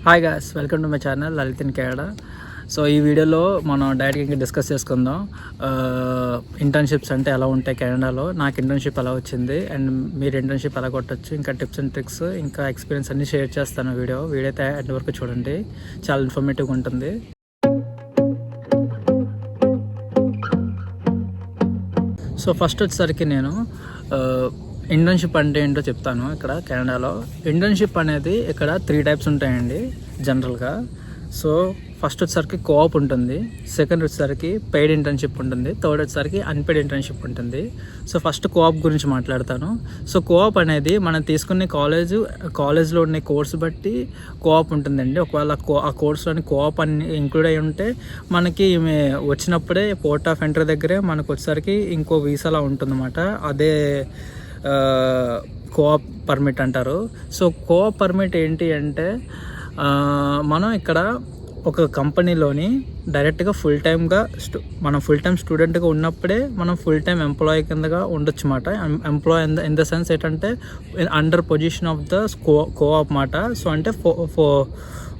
Hi guys, welcome to my channel Lalit in Canada. So ఈ వీడియోలో మనం డైరెక్ట్గా ఇంకా డిస్కస్ చేసుకుందాం. ఇంటర్న్షిప్స్ అంటే ఎలా ఉంటాయి కెనడాలో, నాకు ఇంటర్న్షిప్ ఎలా వచ్చింది అండ్ మీరు ఇంటర్న్షిప్ ఎలా కొట్టచ్చు, ఇంకా టిప్స్ అండ్ ట్రిక్స్, ఇంకా ఎక్స్పీరియన్స్ అన్నీ షేర్ చేస్తాను. వీడియో అయితే ఎండ్ వరకు చూడండి, చాలా ఇన్ఫర్మేటివ్గా ఉంటుంది. సో ఫస్ట్ వచ్చేసరికి నేను ఇంటర్న్షిప్ అంటే ఏంటో చెప్తాను. ఇక్కడ కెనడాలో ఇంటర్న్షిప్ అనేది ఇక్కడ 3 టైప్స్ ఉంటాయండి జనరల్గా. సో ఫస్ట్ వచ్చేసరికి కోఆప్ ఉంటుంది, సెకండ్ వచ్చేసరికి పెయిడ్ ఇంటర్న్షిప్ ఉంటుంది, థర్డ్ వచ్చేసరికి అన్పెయిడ్ ఇంటర్న్షిప్ ఉంటుంది. సో ఫస్ట్ కోఆప్ గురించి మాట్లాడతాను. సో కోఆప్ అనేది మనం తీసుకునే కాలేజ్లో ఉన్న కోర్సు బట్టి కోఆప్ ఉంటుందండి. ఒకవేళ ఆ కోర్సులోని కోఆప్ అన్ని ఇంక్లూడ్ అయి ఉంటే మనకి వచ్చినప్పుడే పోర్ట్ ఆఫ్ ఎంట్రీ దగ్గరే మనకు వచ్చేసరికి ఇంకో వీసాలా ఉంటుందన్నమాట. అదే కోఆప్ పర్మిట్ అంటారు. సో కోఆప్ పర్మిట్ ఏంటి అంటే మనం ఇక్కడ ఒక కంపెనీలోని డైరెక్ట్గా మనం ఫుల్ టైమ్ స్టూడెంట్గా ఉన్నప్పుడే మనం ఫుల్ టైమ్ ఎంప్లాయీ కిందగా ఉండొచ్చు అన్నమాట. ఎంప్లాయీ ఇన్ ద సెన్స్ ఏంటంటే under position of the co-op మాట. సో అంటే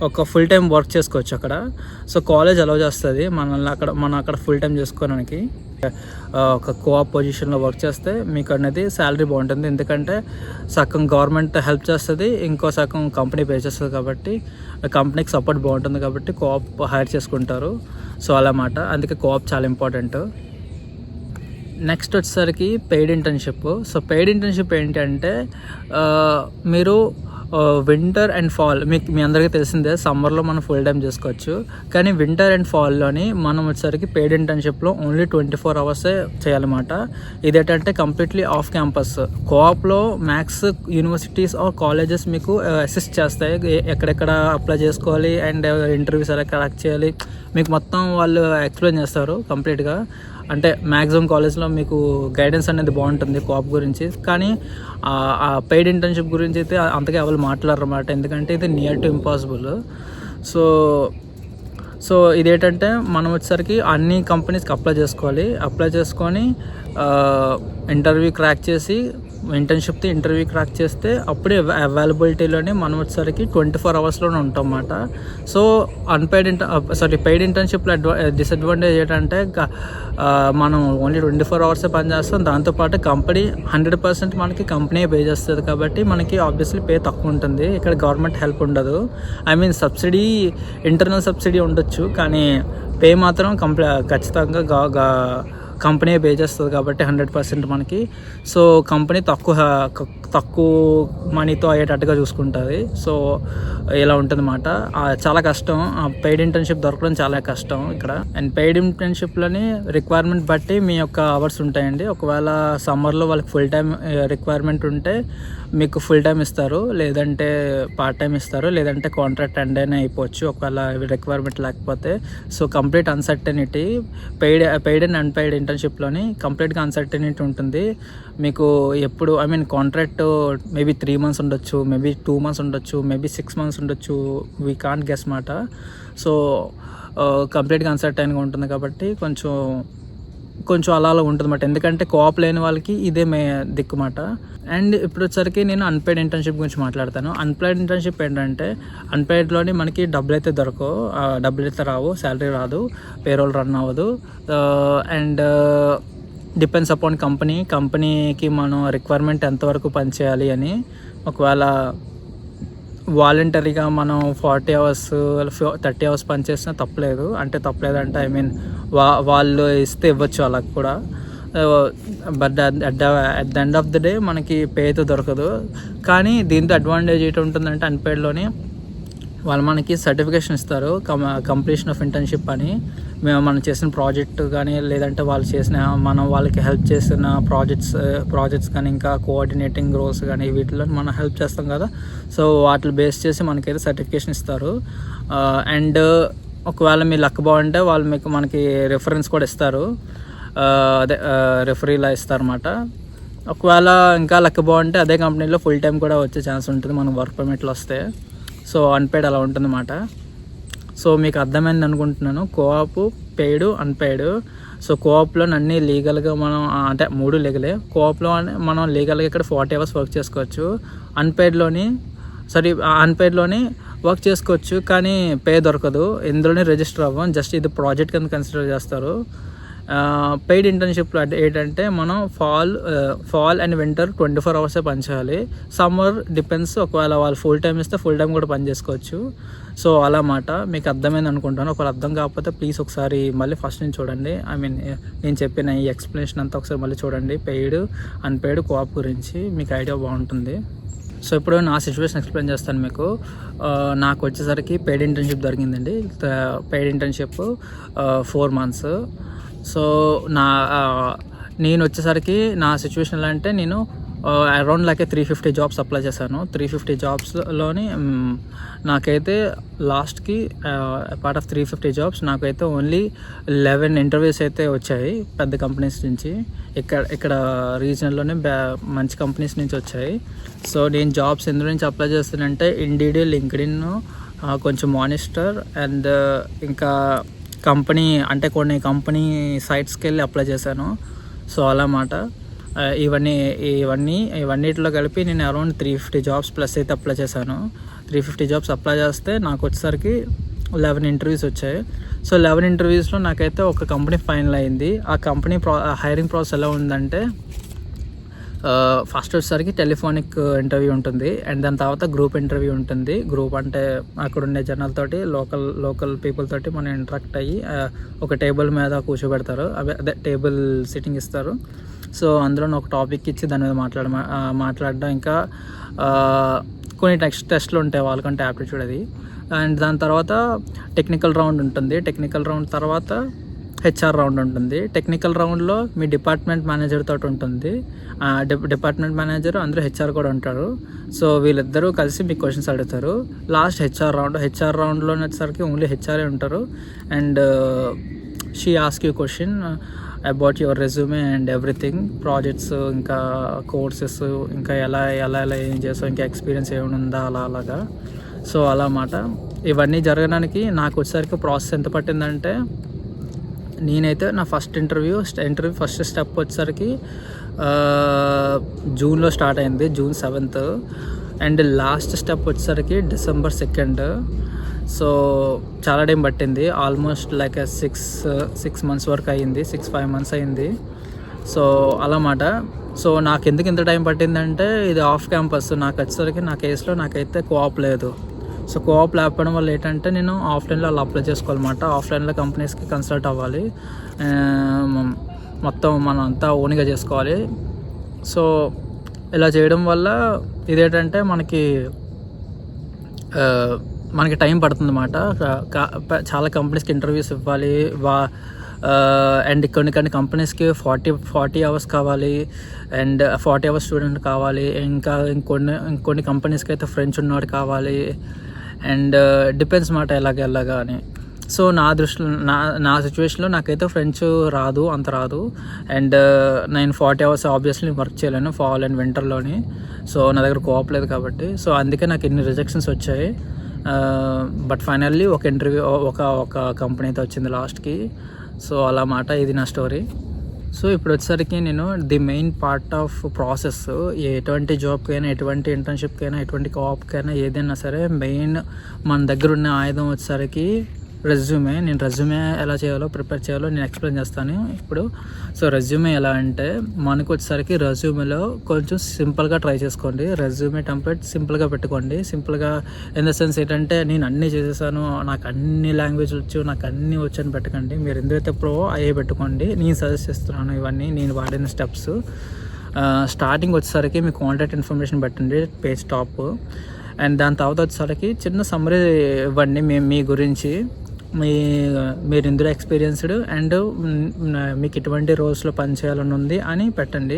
ఒక ఫుల్ టైం వర్క్ చేసుకోవచ్చు అక్కడ. సో కాలేజ్ అలౌ చేస్తుంది మనం అక్కడ ఫుల్ టైం చేసుకోవడానికి. ఒక కోఆప్ పొజిషన్లో వర్క్ చేస్తే మీకు అనేది శాలరీ బాగుంటుంది, ఎందుకంటే సగం గవర్నమెంట్ హెల్ప్ చేస్తుంది, ఇంకో సగం కంపెనీ పే చేస్తుంది, కాబట్టి కంపెనీకి సపోర్ట్ బాగుంటుంది, కాబట్టి కోఆప్ హైర్ చేసుకుంటారు. సో అలా మాట, అందుకే కోఆప్ చాలా ఇంపార్టెంట్. నెక్స్ట్ వచ్చేసరికి paid internship. So paid internship ఏంటంటే మీరు వింటర్ అండ్ ఫాల్, మీ అందరికీ తెలిసిందే, సమ్మర్లో మనం ఫుల్ టైం చేసుకోవచ్చు, కానీ వింటర్ అండ్ ఫాల్లోని మనం వచ్చేసరికి పెయిడ్ ఇంటర్న్షిప్లో ఓన్లీ 24 అవర్సే చేయాలన్నమాట. ఇదేంటంటే కంప్లీట్లీ ఆఫ్ క్యాంపస్. కోఆప్లో మ్యాక్స్ యూనివర్సిటీస్ ఆర్ కాలేజెస్ మీకు అసిస్ట్ చేస్తాయి, ఎక్కడెక్కడ అప్లై చేసుకోవాలి అండ్ ఇంటర్వ్యూస్ ఎలా కలెక్ట్ చేయాలి మీకు మొత్తం వాళ్ళు ఎక్స్ప్లెయిన్ చేస్తారు కంప్లీట్గా. అంటే మ్యాక్సిమం కాలేజ్లో మీకు గైడెన్స్ అనేది బాగుంటుంది కోఆప్ గురించి, కానీ ఆ పెయిడ్ ఇంటర్న్షిప్ గురించి అయితే అంతగా ఎవరు మాట్లాడరు అన్నమాట, ఎందుకంటే ఇది నియర్ టు ఇంపాసిబుల్. సో ఇదేంటంటే మనం వచ్చేసరికి అన్ని కంపెనీస్కి అప్లై చేసుకొని ఇంటర్వ్యూ క్రాక్ చేసి ఇంటర్వ్యూ క్రాక్ చేస్తే అప్పుడే అవైలబిలిటీలోనే మనం వచ్చేసరికి 24 అవర్స్లోనే ఉంటాం అన్నమాట. సో పెయిడ్ ఇంటర్న్షిప్లో డిసడ్వాంటేజ్ ఏంటంటే మనం ఓన్లీ 24 అవర్సే పనిచేస్తాం, దాంతోపాటు కంపెనీ 100% మనకి కంపెనీ పే చేస్తుంది, కాబట్టి మనకి ఆబ్వియస్లీ పే తక్కువ ఉంటుంది. ఇక్కడ గవర్నమెంట్ హెల్ప్ ఉండదు. సబ్సిడీ, ఇంటర్నల్ సబ్సిడీ ఉండొచ్చు, కానీ పే మాత్రం ఖచ్చితంగా కంపెనీ పే చేస్తుంది, కాబట్టి 100% మనకి. సో కంపెనీ తక్కువ మనీతో అయ్యేటట్టుగా చూసుకుంటుంది. సో ఇలా ఉంటుంది అన్నమాట. చాలా కష్టం, పెయిడ్ ఇంటర్న్షిప్ దొరకడం చాలా కష్టం ఇక్కడ. అండ్ పెయిడ్ ఇంటర్న్షిప్లని రిక్వైర్మెంట్ బట్టి మీ యొక్క అవర్స్ ఉంటాయండి. ఒకవేళ సమ్మర్లో వాళ్ళకి ఫుల్ టైం రిక్వైర్మెంట్ ఉంటే మీకు ఫుల్ టైం ఇస్తారు, లేదంటే పార్ట్ టైం ఇస్తారు, లేదంటే కాంట్రాక్ట్ ఎండ్ అయినా అయిపోవచ్చు ఒకవేళ రిక్వైర్మెంట్ లేకపోతే. So complete uncertainty paid and unpaid ఇంటర్న్షిప్లోని కంప్లీట్గా అన్సర్టనిటీ ఉంటుంది మీకు. ఎప్పుడు కాంట్రాక్ట్ మేబీ 3 months ఉండొచ్చు, మేబీ 2 months ఉండొచ్చు, మేబీ 6 months ఉండొచ్చు, వీ కాంట్ గెస్ మాట. సో కంప్లీట్గా అన్సర్టైన్గా ఉంటుంది, కాబట్టి కొంచెం అలా ఉంటుంది అన్నమాట, ఎందుకంటే కోఆప్ లేని వాళ్ళకి ఇదే దిక్కుమాట. అండ్ ఇప్పుడు వచ్చరికి నేను అన్పెయిడ్ ఇంటర్న్షిప్ గురించి మాట్లాడతాను. అన్పెయిడ్ ఇంటర్న్షిప్ ఏంటంటే అన్పెయిడ్లోని మనకి డబ్బులు అయితే దొరకవు, డబ్బులు అయితే రావు, శాలరీ రాదు, పేరోల్ రన్ అవ్వదు. అండ్ డిపెండ్స్ అపాన్ కంపెనీకి మనం రిక్వైర్మెంట్ ఎంతవరకు పనిచేయాలి అని. ఒకవేళ వాలంటరీగా మనం 40 hours 30 hours పనిచేసినా తప్పలేదు అంటే వాళ్ళు ఇస్తే ఇవ్వచ్చు అలా కూడా. But at the end of the day మనకి పే అయితే దొరకదు. కానీ దీంతో అడ్వాంటేజ్ ఏంటి ఉంటుందంటే అన్పెయిడ్లోని వాళ్ళు మనకి సర్టిఫికేషన్ ఇస్తారు, కంప్లీషన్ ఆఫ్ ఇంటర్న్షిప్ అని. మనం చేసిన ప్రాజెక్ట్ కానీ, లేదంటే మనం వాళ్ళకి హెల్ప్ చేసిన ప్రాజెక్ట్స్ కానీ, ఇంకా కోఆర్డినేటింగ్ రోల్స్ కానీ, వీటిలో మనం హెల్ప్ చేస్తాం కదా. సో వాటిని బేస్ చేసి మనకైతే సర్టిఫికేషన్ ఇస్తారు. అండ్ ఒకవేళ మీ లక్ బాగుంటే వాళ్ళు మనకి రిఫరెన్స్ కూడా ఇస్తారు, రెఫరీలా ఇస్తారన్నమాట. ఒకవేళ ఇంకా లక్ బాగుంటే అదే కంపెనీలో ఫుల్ టైం కూడా వచ్చే ఛాన్స్ ఉంటుంది మనం వర్క్ పర్మిట్లో వస్తే. సో అన్పెయిడ్ అలా ఉంటుందన్నమాట. సో మీకు అర్థమైంది అనుకుంటున్నాను, కోఆప్, పెయిడ్, అన్పెయిడ్. సో కోఆప్లో అన్నీ లీగల్గా మనం 3 లీగలే. కోఆప్లో మనం లీగల్గా ఇక్కడ 40 hours వర్క్ చేసుకోవచ్చు. అన్పెయిడ్లోని సారీ అన్పెయిడ్లోనే వర్క్ చేసుకోవచ్చు, కానీ పే దొరకదు, ఇందులోనే రిజిస్టర్ అవ్వం, జస్ట్ ఇది ప్రాజెక్ట్ కింద కన్సిడర్ చేస్తారు. పెయిడ్ ఇంటర్న్షిప్లో ఏంటంటే మనం ఫాల్ అండ్ వింటర్ 24 hours పనిచేయాలి. సమ్మర్ డిపెండ్స్, ఒకవేళ వాళ్ళు ఫుల్ టైం ఇస్తే ఫుల్ టైం కూడా పని చేసుకోవచ్చు. సో అలా మాట మీకు అర్థమైంది అనుకుంటాను. ఒకవేళ అర్థం కాకపోతే ప్లీజ్ ఒకసారి మళ్ళీ ఫస్ట్ నుంచి చూడండి. నేను చెప్పిన ఈ ఎక్స్ప్లెనేషన్ అంతా ఒకసారి మళ్ళీ చూడండి, పెయిడ్ అన్పెయిడ్ కోఆప్ గురించి మీకు ఐడియా బాగుంటుంది. సో ఇప్పుడు నా సిచ్యువేషన్ ఎక్స్ప్లెయిన్ చేస్తాను మీకు. నాకు వచ్చేసరికి పెయిడ్ ఇంటర్న్షిప్ దొరికిందండి. Paid internship 4 months. సో నేను వచ్చేసరికి నా సిచ్యువేషన్ ఎలా అంటే, నేను అరౌండ్ 350 jobs అప్లై చేశాను. 350 jobsలోని నాకైతే లాస్ట్కి పార్ట్ ఆఫ్ 350 jobs నాకైతే ఓన్లీ 11 interviews అయితే వచ్చాయి పెద్ద కంపెనీస్ నుంచి. ఇక్కడ రీజనల్లోనే మంచి కంపెనీస్ నుంచి వచ్చాయి. సో నేను జాబ్స్ ఎందు నుంచి అప్లై చేస్తానంటే ఇండీడ్, లింక్డ్ఇన్, కొంచెం మానిస్టర్ అండ్ ఇంకా కంపెనీ అంటే కొన్ని కంపెనీ సైట్స్కి వెళ్ళి అప్లై చేశాను. సో అలా మాట ఇవన్నిటిలో కలిపి నేను అరౌండ్ 350 jobs ప్లస్ అయితే అప్లై చేశాను. 350 jobs అప్లై చేస్తే నాకు వచ్చేసరికి 11 interviews వచ్చాయి. సో 11 interviewsలో నాకైతే ఒక కంపెనీ ఫైనల్ అయింది. ఆ కంపెనీ హైరింగ్ ప్రాసెస్ ఎలా ఉందంటే, ఫస్ట్ వచ్చేసరికి టెలిఫోనిక్ ఇంటర్వ్యూ ఉంటుంది, అండ్ దాని తర్వాత గ్రూప్ ఇంటర్వ్యూ ఉంటుంది. గ్రూప్ అంటే అక్కడ ఉండే జనాలతోటి లోకల్ పీపుల్ తోటి మనం ఇంటరాక్ట్ అయ్యి ఒక టేబుల్ మీద కూర్చోబెడతారు, అదే టేబుల్ సిట్టింగ్ ఇస్తారు. సో అందులో ఒక టాపిక్ ఇచ్చి దాని మీద మాట్లాడడం, ఇంకా కొన్ని టెస్ట్లు ఉంటాయి వాళ్ళకంటే యాప్టిట్యూడ్ అది. అండ్ దాని తర్వాత టెక్నికల్ రౌండ్ ఉంటుంది. టెక్నికల్ రౌండ్ తర్వాత హెచ్ఆర్ రౌండ్ ఉంటుంది. టెక్నికల్ రౌండ్లో మీ డిపార్ట్మెంట్ మేనేజర్ తోటి ఉంటుంది. డిపార్ట్మెంట్ మేనేజర్ అందరూ హెచ్ఆర్ కూడా ఉంటారు. సో వీళ్ళిద్దరూ కలిసి మీకు క్వశ్చన్స్ అడుగుతారు. లాస్ట్ హెచ్ఆర్ రౌండ్లో వచ్చేసరికి ఓన్లీ హెచ్ఆర్ఏ ఉంటారు. And she ask you question about your resume and everything, projects, ఇంకా కోర్సెస్, ఇంకా ఎలా ఏం చేస్తావు, ఇంకా ఎక్స్పీరియన్స్ ఏమైనా ఉందా, అలాగా. సో అలా మాట ఇవన్నీ జరగడానికి నాకు వచ్చేసరికి ప్రాసెస్ ఎంత పట్టిందంటే, నేనైతే నా ఇంటర్వ్యూ ఫస్ట్ స్టెప్ వచ్చేసరికి జూన్లో స్టార్ట్ అయింది, June 7th. And last step వచ్చేసరికి December 2nd. సో చాలా టైం పట్టింది, ఆల్మోస్ట్ 6 months వరకు అయ్యింది, 6-5 months అయింది. సో అలా మాట. సో నాకు ఎందుకు ఇంత టైం పట్టిందంటే, ఇది ఆఫ్ క్యాంపస్. నాకు వచ్చేసరికి నా కేసులో నాకైతే కోఆప్ లేదు. సో కోఆప్ లేకపోవడం వల్ల ఏంటంటే, నేను ఆఫ్లైన్లో అలా అప్లై చేసుకోవాలన్నమాట. ఆఫ్లైన్లో కంపెనీస్కి కన్సల్ట్ అవ్వాలి, మొత్తం మనం అంతా ఓన్గా చేసుకోవాలి. సో ఇలా చేయడం వల్ల ఇదేంటంటే మనకి టైం పడుతుంది అన్నమాట. చాలా కంపెనీస్కి ఇంటర్వ్యూస్ ఇవ్వాలి, అండ్ కొన్ని కంపెనీస్కి 40 hours కావాలి, అండ్ 40 hours స్టూడెంట్ కావాలి, ఇంకా ఇంకొన్ని కంపెనీస్కి అయితే ఫ్రెంచ్ ఉన్నవాడు కావాలి, అండ్ డిపెండ్స్ మాట ఎలాగా అని. సో నా దృష్టిలో నా సిచ్యువేషన్లో నాకైతే ఫ్రెంచ్ అంత రాదు, అండ్ నేను 40 hours ఆబ్వియస్లీ వర్క్ చేయలేను ఫాల్ అండ్ వింటర్లోని. సో నా దగ్గర కోఆప్ లేదు కాబట్టి, సో అందుకే నాకు ఎన్ని రిజెక్షన్స్ వచ్చాయి. బట్ ఫైనల్లీ ఒక ఇంటర్వ్యూ ఒక కంపెనీ అయితే వచ్చింది లాస్ట్కి. సో అలా మాట, ఇది నా స్టోరీ. సో ఇప్పుడు వచ్చేసరికి నేను the main part of process, ఎటువంటి జాబ్కైనా, ఎటువంటి ఇంటర్న్షిప్కైనా, ఎటువంటి కోఆప్కైనా, ఏదైనా సరే మెయిన్ మన దగ్గర ఉన్న ఆయుధం వచ్చేసరికి రెజ్యూమే. నేను రెజ్యూమే ఎలా ప్రిపేర్ చేయాలో నేను ఎక్స్ప్లెయిన్ చేస్తాను ఇప్పుడు. సో రెజ్యూమే ఎలా అంటే, మనకు వచ్చేసరికి రెజ్యూమేలో కొంచెం సింపుల్గా ట్రై చేసుకోండి. రెజ్యూమే టెంప్లెట్ సింపుల్గా పెట్టుకోండి. సింపుల్గా ఇన్ ద సెన్స్ ఏంటంటే, నేను అన్నీ చేసేసాను, నాకు అన్ని లాంగ్వేజ్లు వచ్చు, నాకు అన్నీ వచ్చు అని పెట్టకండి. మీరు ఎందుకైతే అయ్యే పెట్టుకోండి. నేను సజెస్ట్ చేస్తున్నాను ఇవన్నీ నేను వాడిన స్టెప్స్. స్టార్టింగ్ వచ్చేసరికి మీ కాంటాక్ట్ ఇన్ఫర్మేషన్ పెట్టండి పేజ్ టాప్, అండ్ దాని తర్వాత వచ్చేసరికి చిన్న సమ్మరీ ఇవ్వండి మీ గురించి, మీరు ఇందులో ఎక్స్పీరియన్స్డ్ అండ్ మీకు ఎటువంటి రోల్స్లో పనిచేయాలని ఉంది అని పెట్టండి.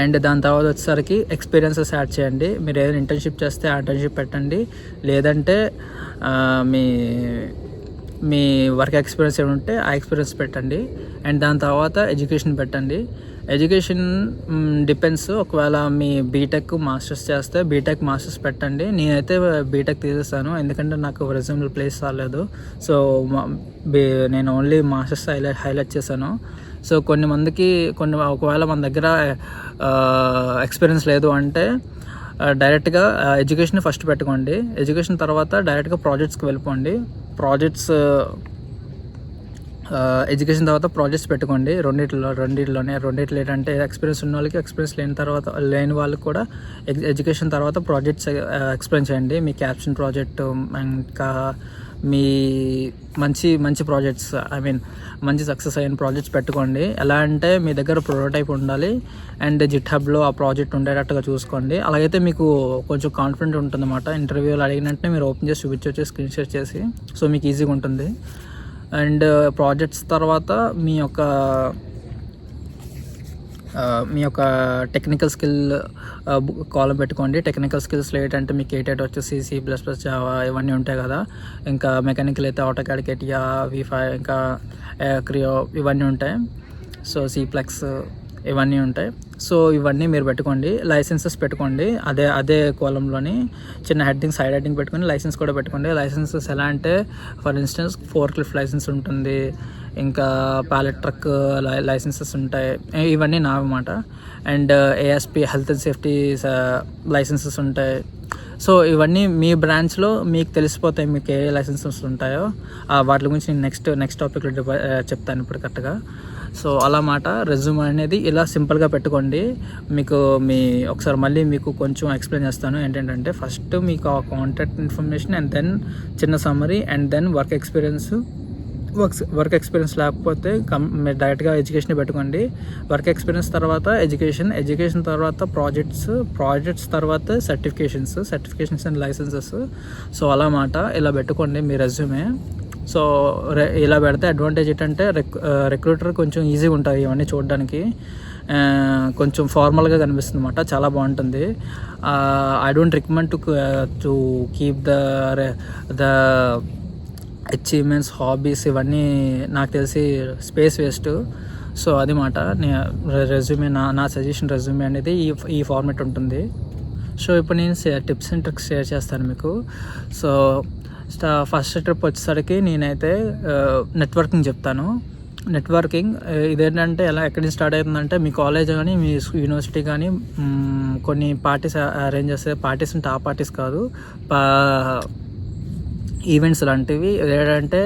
అండ్ దాని తర్వాత వచ్చేసరికి ఎక్స్పీరియన్సెస్ యాడ్ చేయండి. మీరు ఏదైనా ఇంటర్న్షిప్ చేస్తే ఆ ఇంటర్న్షిప్ పెట్టండి, లేదంటే మీ వర్క్ ఎక్స్పీరియన్స్ ఏమి ఉంటే ఆ ఎక్స్పీరియన్స్ పెట్టండి. అండ్ దాని తర్వాత ఎడ్యుకేషన్ పెట్టండి. ఎడ్యుకేషన్ డిపెండ్స్, ఒకవేళ మీ బీటెక్ మాస్టర్స్ చేస్తే బీటెక్ మాస్టర్స్ పెట్టండి. నేనైతే బీటెక్ తీసేస్తాను, ఎందుకంటే నాకు రెజ్యూమ్లో ప్లేస్ రాలేదు. సో నేను ఓన్లీ మాస్టర్స్ హైలైట్ చేశాను. సో ఒకవేళ మన దగ్గర ఎక్స్పీరియన్స్ లేదు అంటే డైరెక్ట్గా ఎడ్యుకేషన్ ఫస్ట్ పెట్టుకోండి. ఎడ్యుకేషన్ తర్వాత డైరెక్ట్గా ప్రాజెక్ట్స్కి వెళ్ళిపోండి. ఎడ్యుకేషన్ తర్వాత ప్రాజెక్ట్స్ పెట్టుకోండి. రెండిట్లోనే ఏంటంటే ఎక్స్పీరియన్స్ ఉన్న వాళ్ళకి, ఎక్స్పీరియన్స్ లేని వాళ్ళకి కూడా ఎడ్యుకేషన్ తర్వాత ప్రాజెక్ట్స్ ఎక్స్ప్లెయిన్ చేయండి. మీ క్యాప్షన్ ప్రాజెక్టు, ఇంకా మీ మంచి ప్రాజెక్ట్స్, మంచి సక్సెస్ అయిన ప్రాజెక్ట్స్ పెట్టుకోండి. ఎలా అంటే మీ దగ్గర ప్రోటోటైప్ ఉండాలి అండ్ జిట్హబ్లో ఆ ప్రాజెక్ట్ ఉండేటట్టుగా చూసుకోండి. అలాగైతే మీకు కొంచెం కాన్ఫిడెంట్ ఉంటుందన్నమాట. ఇంటర్వ్యూలో అడిగినట్టే మీరు ఓపెన్ చేసి చూపించవచ్చు స్క్రీన్ షేర్ చేసి. సో మీకు ఈజీగా ఉంటుంది. అండ్ ప్రాజెక్ట్స్ తర్వాత మీ యొక్క టెక్నికల్ స్కిల్ కాలం పెట్టుకోండి. టెక్నికల్ స్కిల్స్లో ఏంటంటే మీకు ఏటైట్ వచ్చేసి C++, జావా ఇవన్నీ ఉంటాయి కదా. ఇంకా మెకానికల్ అయితే ఆటోకాడ్, కెటియా, V5, ఇంకా క్రియో ఇవన్నీ ఉంటాయి. సో సిప్లెక్స్ ఇవన్నీ ఉంటాయి. సో ఇవన్నీ మీరు పెట్టుకోండి. లైసెన్సెస్ పెట్టుకోండి. అదే కాలంలోని చిన్న హెడ్డింగ్, సైడ్ హెడ్డింగ్ పెట్టుకొని లైసెన్స్ కూడా పెట్టుకోండి. లైసెన్సెస్ ఎలా అంటే ఫర్ ఇన్స్టెన్స్ ఫోర్క్లిఫ్ట్ లైసెన్స్ ఉంటుంది, ఇంకా ప్యాలెట్ ట్రక్ లైసెన్సెస్ ఉంటాయి. ఇవన్నీ నావన్నమాట. And ASP health and safety licences ఉంటాయి. సో ఇవన్నీ మీ బ్రాంచ్లో మీకు తెలిసిపోతాయి, మీకు ఏ లైసెన్సెస్ ఉంటాయో. వాటి గురించి నేను నెక్స్ట్ టాపిక్లో చెప్తాను ఇప్పుడు కరెక్ట్గా. సో అలా మాట రెజ్యూమ్ అనేది ఇలా సింపుల్గా పెట్టుకోండి. ఒకసారి మళ్ళీ మీకు కొంచెం ఎక్స్ప్లెయిన్ చేస్తాను. ఏంటంటే ఫస్ట్ మీకు ఆ కాంటాక్ట్ ఇన్ఫర్మేషన్, అండ్ దెన్ చిన్న summary, and then work experience లేకపోతే మీరు డైరెక్ట్గా ఎడ్యుకేషన్ పెట్టుకోండి. వర్క్ ఎక్స్పీరియన్స్ తర్వాత ఎడ్యుకేషన్ తర్వాత ప్రాజెక్ట్స్ తర్వాత సర్టిఫికేషన్స్ అండ్ లైసెన్సెస్. సో అలా మాట ఇలా పెట్టుకోండి మీ రెజ్యూమే. సో ఇలా పెడితే అడ్వాంటేజ్ ఏంటంటే రిక్రూటర్ కొంచెం ఈజీగా ఉంటాయి ఇవన్నీ చూడడానికి. కొంచెం ఫార్మల్గా కనిపిస్తుంది అన్నమాట. చాలా బాగుంటుంది. I don't recommend to keep the achievements, hobbies ఇవన్నీ నాకు తెలిసి స్పేస్ వేస్ట్. సో అది మాట రెజ్యూమే, నా సజెషన్ రెజ్యూమే అనేది ఈ ఫార్మేట్ ఉంటుంది. సో ఇప్పుడు నేను టిప్స్ అండ్ ట్రిక్స్ షేర్ చేస్తాను మీకు. సో ఫస్ట్ ట్రిప్ వచ్చేసరికి నేనైతే నెట్వర్కింగ్ చెప్తాను. నెట్వర్కింగ్ ఇదేంటంటే ఎక్కడి నుంచి స్టార్ట్ అవుతుందంటే మీ కాలేజ్ కానీ మీ యూనివర్సిటీ కానీ కొన్ని పార్టీస్ అరేంజ్ చేస్తే, పార్టీస్ అంటే ఆ పార్టీస్ కాదు, ఈవెంట్స్ లాంటివి. ఏంటంటే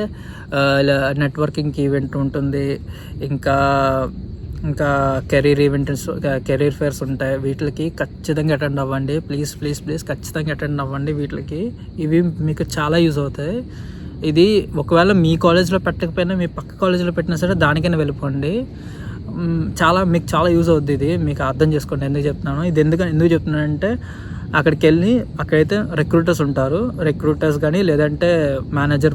నెట్వర్కింగ్ ఈవెంట్ ఉంటుంది, ఇంకా కెరీర్ ఫేర్స్ ఉంటాయి. వీటికి ఖచ్చితంగా అటెండ్ అవ్వండి. ప్లీజ్ ఖచ్చితంగా అటెండ్ అవ్వండి వీటికి. ఇవి మీకు చాలా యూజ్ అవుతాయి. ఇది ఒకవేళ మీ కాలేజ్లో పెట్టకపోయినా మీ పక్క కాలేజీలో పెట్టినా సరే దానికైనా వెళ్ళిపోండి. మీకు చాలా యూజ్ అవుద్ది. ఇది మీకు అర్థం చేసుకోండి ఎందుకు చెప్తున్నాను. ఇది ఎందుకు చెప్తున్నానంటే అక్కడికి అక్కడైతే రిక్రూటర్స్ ఉంటారు. రిక్రూటర్స్ కానీ లేదంటే మేనేజర్,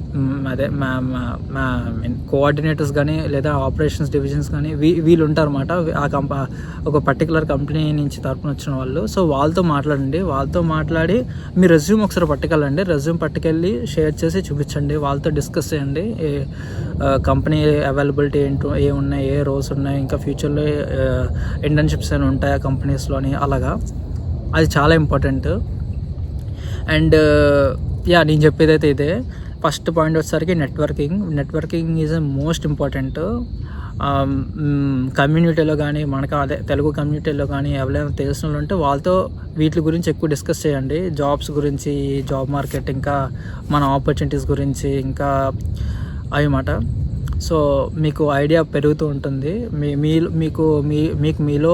కోఆర్డినేటర్స్ కానీ లేదా ఆపరేషన్స్ డివిజన్స్ కానీ వీళ్ళు ఉంటారు అన్నమాట. ఒక పర్టికులర్ కంపెనీ నుంచి తరపున వచ్చిన వాళ్ళు. సో వాళ్ళతో మాట్లాడండి. వాళ్ళతో మాట్లాడి మీ రెజ్యూమ్ ఒకసారి పట్టుకెళ్ళండి. రెజ్యూమ్ పట్టుకెళ్ళి షేర్ చేసి చూపించండి. వాళ్ళతో డిస్కస్ చేయండి. కంపెనీ అవైలబిలిటీ ఏ ఉన్నాయి, ఏ రోల్స్ ఉన్నాయి, ఇంకా ఫ్యూచర్లో ఇంటర్న్షిప్స్ అని ఉంటాయా కంపెనీస్లోని, అలాగా. అది చాలా ఇంపార్టెంట్. అండ్ నేను చెప్పేది అయితే ఇదే. ఫస్ట్ పాయింట్ వచ్చేసరికి నెట్వర్కింగ్ ఈజ్ మోస్ట్ ఇంపార్టెంట్. కమ్యూనిటీలో కానీ తెలుగు కమ్యూనిటీలో కానీ ఎవరైనా తెలిసిన వాళ్ళు ఉంటే వాళ్ళతో వీటి గురించి ఎక్కువ డిస్కస్ చేయండి. జాబ్స్ గురించి, జాబ్ మార్కెట్, ఇంకా మన ఆపర్చునిటీస్ గురించి, ఇంకా అవి మాట. సో మీకు ఐడియా పెరుగుతూ ఉంటుంది. మీలో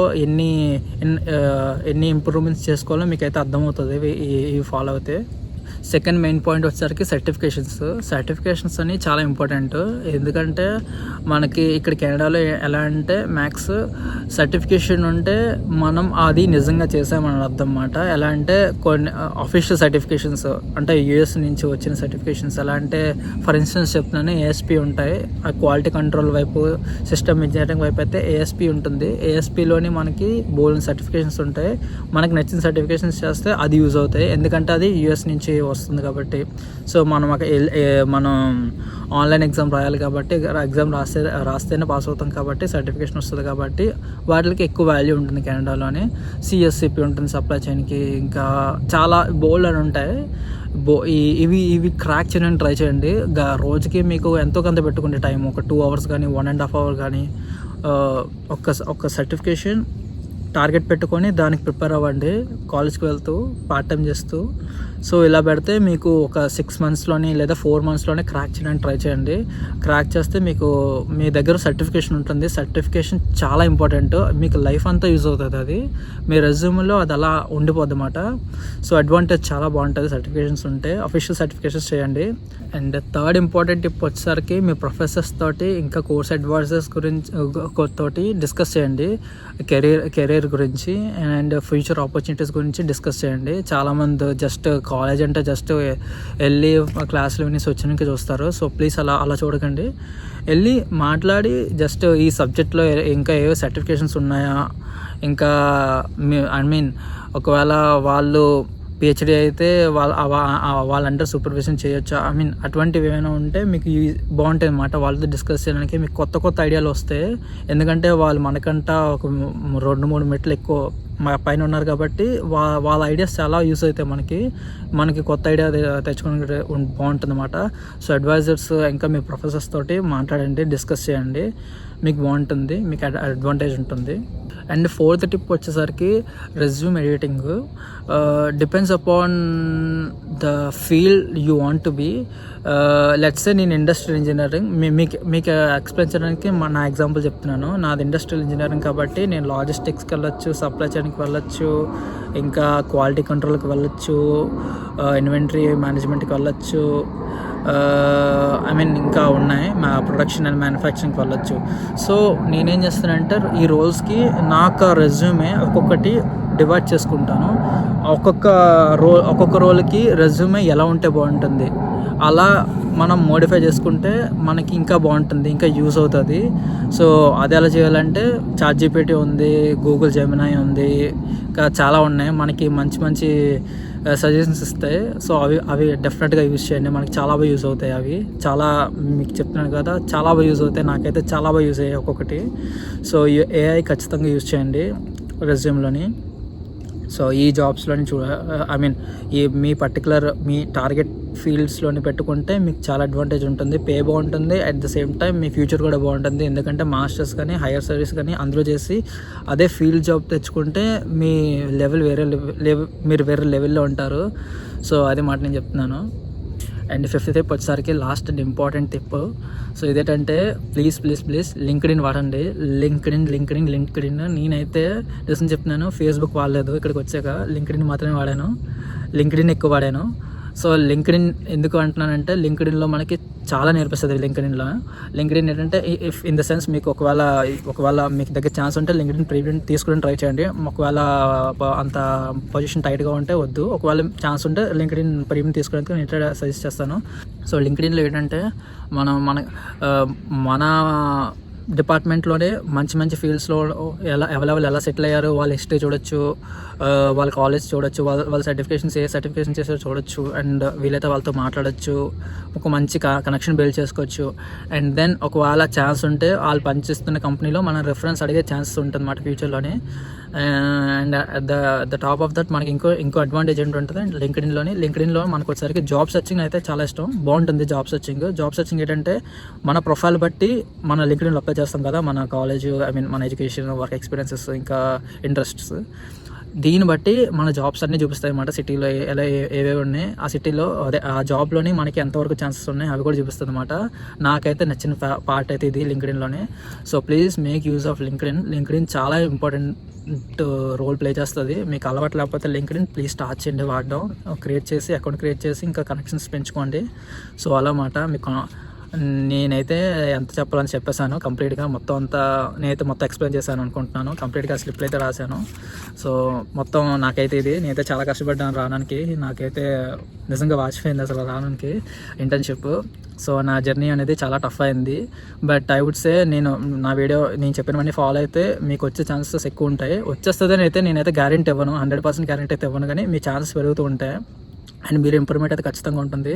ఎన్ని ఇంప్రూవ్మెంట్స్ చేసుకోవాలో మీకైతే అర్థమవుతుంది ఇవి ఫాలో అవుతే. సెకండ్ మెయిన్ పాయింట్ వచ్చేసరికి సర్టిఫికేషన్స్ అని చాలా ఇంపార్టెంట్. ఎందుకంటే మనకి ఇక్కడ కెనడాలో ఎలా అంటే మ్యాక్స్ సర్టిఫికేషన్ ఉంటే మనం అది నిజంగా చేసామని అర్థం అన్నమాట. ఎలా అంటే కొన్ని అఫీషియల్ సర్టిఫికేషన్స్ అంటే US నుంచి వచ్చిన సర్టిఫికేషన్స్. ఎలా అంటే ఫర్ ఇన్స్టెన్స్ చెప్తున్నాను, ASP ఉంటాయి. ఆ క్వాలిటీ కంట్రోల్ వైపు, సిస్టమ్ ఇంజనీరింగ్ వైపు అయితే ASP ఉంటుంది. ASPలోని మనకి బోల్డ్ సర్టిఫికేషన్స్ ఉంటాయి. మనకి నచ్చిన సర్టిఫికేషన్స్ చేస్తే అది యూజ్ అవుతాయి. ఎందుకంటే అది US నుంచి వస్తుంది కాబట్టి. సో మనం ఆన్లైన్ ఎగ్జామ్ రాయాలి కాబట్టి, ఎగ్జామ్ రాస్తేనే పాస్ అవుతాం కాబట్టి సర్టిఫికేషన్ వస్తుంది కాబట్టి వాటికి ఎక్కువ వాల్యూ ఉంటుంది కెనడాలోనే. CSCP ఉంటుంది సప్లై చైన్కి, ఇంకా చాలా బోల్డ్ అని ఉంటాయి. ఇవి క్రాక్ చేయడానికి ట్రై చేయండి. రోజుకి మీకు ఎంతో కొంత పెట్టుకుంటే టైం, ఒక 2 hours కానీ 1.5 hours కానీ ఒక్క సర్టిఫికేషన్ టార్గెట్ పెట్టుకొని దానికి ప్రిపేర్ అవ్వండి, కాలేజ్కి వెళ్తూ పార్ట్ టైం చేస్తూ. సో ఇలా పెడితే మీకు ఒక 6 monthsలోని లేదా 4 monthsలోనే క్రాక్ చేయడానికి ట్రై చేయండి. క్రాక్ చేస్తే మీకు మీ దగ్గర సర్టిఫికేషన్ ఉంటుంది. సర్టిఫికేషన్ చాలా ఇంపార్టెంట్, మీకు లైఫ్ అంతా యూజ్ అవుతుంది. అది మీ రెజ్యూమ్లో అది అలా ఉండిపోద్ది అన్నమాట. సో అడ్వాంటేజ్ చాలా బాగుంటుంది సర్టిఫికేషన్స్ ఉంటే. అఫీషియల్ సర్టిఫికేషన్స్ చేయండి. అండ్ థర్డ్ ఇంపార్టెంట్ టిప్ వచ్చేసరికి మీ ప్రొఫెసర్స్ తోటి ఇంకా కోర్స్ అడ్వైజర్స్ తోటి డిస్కస్ చేయండి. కెరీర్ గురించి అండ్ ఫ్యూచర్ ఆపర్చునిటీస్ గురించి డిస్కస్ చేయండి. చాలామంది జస్ట్ కాలేజ్ అంటే జస్ట్ వెళ్ళి క్లాసులు వినేసి వచ్చినాక చూస్తారు. సో ప్లీజ్ అలా చూడకండి. వెళ్ళి మాట్లాడి జస్ట్ ఈ సబ్జెక్ట్లో ఇంకా ఏ సర్టిఫికేషన్స్ ఉన్నాయా, ఇంకా ఒకవేళ వాళ్ళు పిహెచ్డి అయితే వాళ్ళ అండర్ సూపర్విజన్ చేయొచ్చా, అటువంటివి ఏమైనా ఉంటే మీకు బాగుంటుంది అన్నమాట. వాళ్ళతో డిస్కస్ చేయడానికి మీకు కొత్త ఐడియాలు వస్తాయి. ఎందుకంటే వాళ్ళు మనకంట ఒక 2-3 మెట్లు ఎక్కువ పైన ఉన్నారు కాబట్టి వాళ్ళ ఐడియాస్ చాలా యూస్ అవుతాయి. మనకి కొత్త ఐడియా తెచ్చుకోవడానికి బాగుంటుంది అన్నమాట. సో అడ్వైజర్స్ ఇంకా మీ ప్రొఫెసర్స్ తోటి మాట్లాడండి, డిస్కస్ చేయండి, మీకు బాగుంటుంది, మీకు అడ్వాంటేజ్ ఉంటుంది. అండ్ ఫోర్త్ టిప్ వచ్చేసరికి resume editing. Depends upon the field you want to be. Let's say నేను ఇండస్ట్రియల్ ఇంజనీరింగ్, మీకు ఎక్స్ప్లెయిన్ చేయడానికి నా ఎగ్జాంపుల్ చెప్తున్నాను. నాది ఇండస్ట్రియల్ ఇంజనీరింగ్ కాబట్టి నేను లాజిస్టిక్స్కి వెళ్ళొచ్చు, సప్లై చైన్కి వెళ్ళొచ్చు, ఇంకా క్వాలిటీ కంట్రోల్కి వెళ్ళొచ్చు, ఇన్వెంటరీ మేనేజ్మెంట్కి వెళ్ళొచ్చు, ఇంకా ఉన్నాయి, మా ప్రొడక్షన్ అండ్ మ్యానుఫ్యాక్చరింగ్కి వెళ్ళొచ్చు. సో నేనేం చేస్తానంటే ఈ రోల్స్కి నాకు రెజ్యూమే ఒక్కొక్కటి డివైడ్ చేసుకుంటాను. ఒక్కొక్క రోల్కి రెజ్యూమే ఎలా ఉంటే బాగుంటుంది అలా మనం మోడిఫై చేసుకుంటే మనకి ఇంకా బాగుంటుంది, ఇంకా యూజ్ అవుతుంది. సో అది ఎలా చేయాలంటే ChatGPT ఉంది, గూగుల్ జెమినై ఉంది, ఇంకా చాలా ఉన్నాయి, మనకి మంచి సజెషన్స్ ఇస్తాయి. సో అవి డెఫినెట్గా యూజ్ చేయండి, మనకి చాలా బాగా యూజ్ అవుతాయి. అవి చాలా మీకు చెప్తున్నాను కదా, చాలా బాగా యూజ్ అవుతాయి, నాకైతే చాలా బాగా యూజ్ అయ్యాయి ఒక్కొక్కటి. సో AI ఖచ్చితంగా యూజ్ చేయండి రెజ్యూమ్లోని. సో ఈ జాబ్స్లోని మీ పర్టికులర్ మీ టార్గెట్ ఫీల్డ్స్లోని పెట్టుకుంటే మీకు చాలా అడ్వాంటేజ్ ఉంటుంది, పే బాగుంటుంది, at the same time me future కూడా బాగుంటుంది. ఎందుకంటే మాస్టర్స్ కానీ హైయర్ స్టడీస్ కానీ అందులో చేసి అదే ఫీల్డ్ జాబ్ తెచ్చుకుంటే మీ లెవెల్ మీరు వేరే లెవెల్లో ఉంటారు. సో అది మాట నేను చెప్తున్నాను. అండ్ 5th టిప్ వచ్చేసరికి last and important tip. So ఇదేంటంటే ప్లీజ్ లింక్డ్ఇన్ వాడండి. లింక్డ్ఇన్ నేనైతే రీసెంట్ చెప్తున్నాను, ఫేస్బుక్ వాడలేదు, ఇక్కడికి వచ్చాక లింక్డ్ఇన్ మాత్రమే వాడాను, లింక్డ్ఇన్ ఎక్కువ వాడాను. సో లింక్డ్ఇన్ ఎందుకు అంటున్నానంటే లింక్డ్ఇన్లో మనకి చాలా నేర్పిస్తుంది. లింక్డ్ఇన్ ఏంటంటే ఇఫ్ ఇన్ ద సెన్స్ మీకు ఒకవేళ మీకు దగ్గర ఛాన్స్ ఉంటే లింక్డ్ఇన్ ప్రీమియం తీసుకోవడానికి ట్రై చేయండి. ఒకవేళ అంత పొజిషన్ టైట్గా ఉంటే వద్దు. ఒకవేళ ఛాన్స్ ఉంటే లింక్డ్ఇన్ ప్రీమియం తీసుకోవడానికి నేను సజెస్ట్ చేస్తాను. సో లింక్డ్ఇన్లో ఏంటంటే మన డిపార్ట్మెంట్లోనే మంచి ఫీల్డ్స్లో ఎలా సెటిల్ అయ్యారు, వాళ్ళ హిస్టరీ చూడొచ్చు, వాళ్ళ కాలేజ్ చూడొచ్చు, వాళ్ళ సర్టిఫికేషన్ చేసారో చూడొచ్చు. అండ్ వీలైతే వాళ్ళతో మాట్లాడచ్చు, ఒక మంచి కనెక్షన్ బిల్డ్ చేసుకోవచ్చు. అండ్ దెన్ ఒకవేళ ఛాన్స్ ఉంటే వాళ్ళు పనిచేస్తున్న కంపెనీలో మనం రెఫరెన్స్ అడిగే ఛాన్సెస్ ఉంటుంది అన్నమాట ఫ్యూచర్లోనే. And the top of that మనకి ఇంకో అడ్వాంటేజ్ ఏంటంటే లింక్డ్ఇన్లో మనకు వచ్చేసరికి జాబ్ సెర్చింగ్ అయితే చాలా ఇష్టం, బాగుంటుంది. జాబ్ సెర్చింగ్ ఏంటంటే మన ప్రొఫైల్ బట్టి మన లింక్డ్ఇన్లో అప్లై చేస్తాం కదా, మన కాలేజ్ మన ఎడ్యుకేషన్, వర్క్ ఎక్స్పీరియన్సెస్, ఇంకా ఇంట్రెస్ట్స్, దీన్ని బట్టి మన జాబ్స్ అన్నీ చూపిస్తాయి అన్నమాట. సిటీలో ఏవేవి ఉన్నాయి, ఆ సిటీలో ఆ జాబ్లోని మనకి ఎంతవరకు ఛాన్సెస్ ఉన్నాయి అవి కూడా చూపిస్తుంది అన్నమాట. నాకైతే నచ్చిన పార్ట్ అయితే ఇది లింక్డ్ఇన్లోనే. So please make use of LinkedIn చాలా ఇంపార్టెంట్ రోల్ ప్లే చేస్తుంది. మీకు అలవాటు లేకపోతే లింక్డ్ఇన్ ప్లీజ్ స్టార్ట్ చేయండి వాడడం, అకౌంట్ క్రియేట్ చేసి ఇంకా కనెక్షన్స్ పెంచుకోండి. సో అలా మాట మీకు నేనైతే ఎంత చెప్పాలని చెప్పేశాను కంప్లీట్గా, నేనైతే మొత్తం ఎక్స్ప్లెయిన్ చేశాను అనుకుంటున్నాను. కంప్లీట్గా స్లిప్లు అయితే రాశాను. సో మొత్తం నాకైతే నేనైతే చాలా కష్టపడ్డాను రావడానికి, నాకైతే నిజంగా వాచిపోయింది అసలు రావడానికి ఇంటర్న్షిప్. సో నా జర్నీ అనేది చాలా టఫ్ అయింది. బట్ ఐ వుడ్ సే నేను చెప్పినవన్నీ ఫాలో అయితే మీకు వచ్చే ఛాన్సెస్ ఎక్కువ ఉంటాయి. వచ్చేస్తుందని అయితే నేనైతే గ్యారెంటీ ఇవ్వను, 100% గ్యారెంటీ అయితే ఇవ్వను, కానీ మీ ఛాన్సెస్ పెరుగుతూ ఉంటాయి అండ్ మీరు ఇంప్రూవ్మెంట్ అయితే ఖచ్చితంగా ఉంటుంది.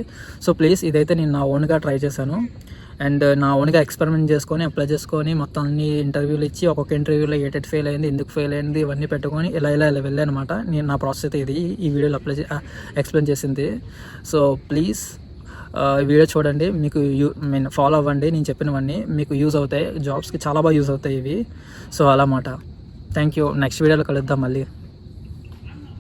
సో ప్లీజ్ ఇదైతే నేను నా ఓన్గా ట్రై చేశాను అండ్ నా ఓన్గా ఎక్స్పెరిమెంట్ చేసుకొని అప్లై చేసుకొని మొత్తం అన్ని ఇంటర్వ్యూలు ఇచ్చి ఒక్కొక్క ఇంటర్వ్యూలో ఏటెట్ ఫెయిల్ అయింది, ఎందుకు ఫెయిల్ అయింది, ఇవన్నీ పెట్టుకొని ఇలా వెళ్ళాను అనమాట. నేను నా ప్రాసెస్ అయితే ఇది ఈ వీడియోలో ఎక్స్ప్లెయిన్ చేసింది. సో ప్లీజ్ వీడియో చూడండి, మీకు ఫాలో అవ్వండి, నేను చెప్పినవన్నీ మీకు యూజ్ అవుతాయి, జాబ్స్కి చాలా బాగా యూజ్ అవుతాయి ఇవి. సో అలా మాట. Thank you. నెక్స్ట్ వీడియోలో కలుద్దాం మళ్ళీ.